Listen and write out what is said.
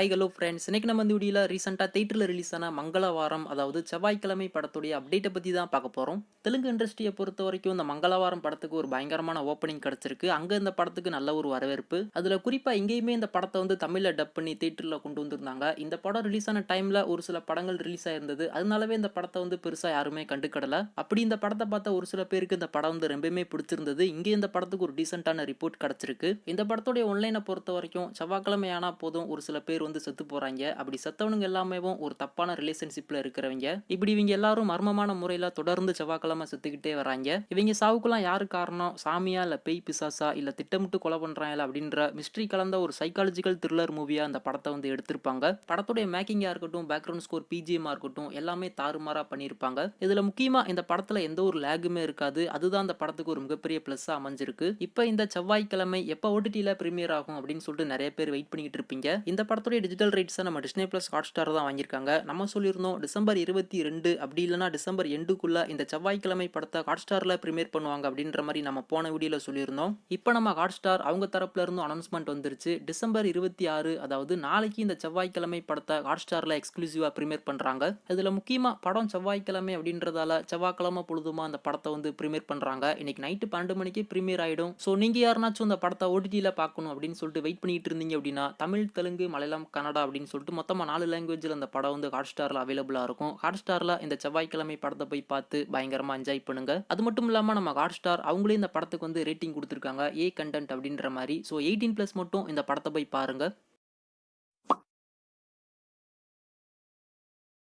Hi hello friends, இன்னைக்கு நம்ம இந்த வீடியோல ரீசெண்டாக தியேட்டரில் ரிலீஸ் ஆன மங்களவாரம், அதாவது செவ்வாய்க்கிழமை படத்துடைய அப்டேட்டை பற்றி தான் பார்க்க போகிறோம். தெலுங்கு இண்டஸ்ட்ரியை பொறுத்த வரைக்கும் இந்த மங்களவாரம் படத்துக்கு ஒரு பயங்கரமான ஓப்பனிங் கிடச்சிருக்கு. அங்கே இந்த படத்துக்கு நல்ல ஒரு வரவேற்பு. அதில் குறிப்பாக எங்கேயுமே இந்த படத்தை வந்து தமிழில் டப் பண்ணி தியேட்டரில் கொண்டு வந்திருந்தாங்க. இந்த படம் ரிலீஸ் ஆன டைமில் ஒரு சில படங்கள் ரிலீஸ் ஆயிருந்தது. அதனாலவே இந்த படத்தை வந்து பெருசாக யாருமே கண்டுக்கடலை. அப்படி இந்த படத்தை பார்த்த ஒரு சில பேருக்கு இந்த படம் வந்து ரொம்பவுமே பிடிச்சிருந்தது. இங்கே இந்த படத்துக்கு ஒரு டீசெண்டான ரிப்போர்ட் கிடச்சிருக்கு. இந்த படத்துடைய ஒன்லைனை பொறுத்த வரைக்கும் செவ்வாய்க்கிழமை ஆனா போதும் ஒரு சில பேர் வந்து செத்து போறாங்க. அப்படி செத்தவனுங்க எல்லாமே ஒரு தப்பான ரிலேஷன்ஷிப்ல இருக்கிறவங்க. இப்படி இவங்க எல்லாரும் மர்மமான முறையில தொடர்ந்து செவ்வாய்க்கிழமை செத்துக்கிட்டே வராங்க. இவங்க சாவுக்கெல்லாம் யாரு காரணம்? சாமியா இல்ல பேய் பிசாசா இல்ல திட்டமிட்டு கொலை பண்றாங்களா அப்படின்ற மிஸ்ட்ரி கலந்த ஒரு சைக்காலஜிக்கல் த்ரில்லர் மூவியா அந்த படத்தை வந்து எடுத்திருப்பாங்க. படத்துடைய மேக்கிங்கா இருக்கட்டும், பேக்ரவுண்ட் ஸ்கோர், பிஜிஎம் இருக்கட்டும், எல்லாமே தாறுமாறா பண்ணியிருப்பாங்க. இதுல முக்கியமா இந்த படத்துல எந்த ஒரு லேகுமே இருக்காது. அதுதான் அந்த படத்துக்கு ஒரு மிகப்பெரிய பிளஸ் அமைஞ்சிருக்கு. இப்ப இந்த செவ்வாய்க்கிழமை எப்ப ஓடிடில பிரீமியர் ஆகும் அப்படின்னு சொல்லிட்டு நிறைய பேர் வெயிட் பண்ணிக்கிட்டு இருப்பீங்க. இந்த படத்துடைய டிஜிட்டல் ரைட்ஸை நம்ம டிஸ்னி பிளஸ் ஹாட் ஸ்டார் தான் வாங்கியிருக்காங்க. நம்ம சொல்லியிருந்தோம் டிசம்பர் 22 அப்படி இல்லைனா டிசம்பர் எண்டுக்குள்ள இந்த செவ்வாய்க்கிழமை படத்தை ஹாட் ஸ்டார்ல பிரீமியர் பண்ணுவாங்க அப்படின்ற மாதிரி நம்ம போன வீடியோல சொல்லியிருந்தோம். இப்போ நம்ம ஹாட் ஸ்டார் அவங்க தரப்புல இருந்து அனௌன்ஸ்மெண்ட் வந்துருச்சு. டிசம்பர் 26, அதாவது நாளைக்கு இந்த செவ்வாய்க்கிழமை படத்தை ஹாட் ஸ்டார்ல எக்ஸ்க்ளூசிவா பிரீமியர் பண்றாங்க. இதுல முக்கியமா படம் செவ்வாய்க்கிழமை அப்படின்றதால செவ்வாய்க்கிழமை பொழுதுமா அந்த படத்தை வந்து பிரீமியர் பண்றாங்க. இன்னைக்கு நைட்டு 12 மணிக்கு பிரீமியர் ஆயிடும். ஸோ நீங்க யாருனாச்சும் இந்த படத்தை ஓடிடில பார்க்கணும் அப்படின்னு சொல்லிட்டு வெயிட் பண்ணிட்டு இருந்தீங்க அப்படின்னா தமிழ், தெலுங்கு, மலையாளம், கன்னடா அப்படின்னு சொல்லிட்டு மொத்தமாக 4 லாங்குவேஜில் அந்த படம் வந்து ஹாட் ஸ்டாரில் அவைலபிளாக இருக்கும். ஹாட் ஸ்டாரில் இந்த செவ்வாய்க்கிழமை படத்தை போய் பார்த்து பயங்கரமாக என்ஜாய் பண்ணுங்க. அது மட்டும் இல்லாமல் நம்ம ஹாட் ஸ்டார் அவங்களே இந்த படத்துக்கு வந்து ரேட்டிங் கொடுத்துருக்காங்க, ஏ கண்டென்ட் அப்படின்ற மாதிரி. ஸோ 18+ மட்டும் இந்த படத்தை போய் பாருங்க.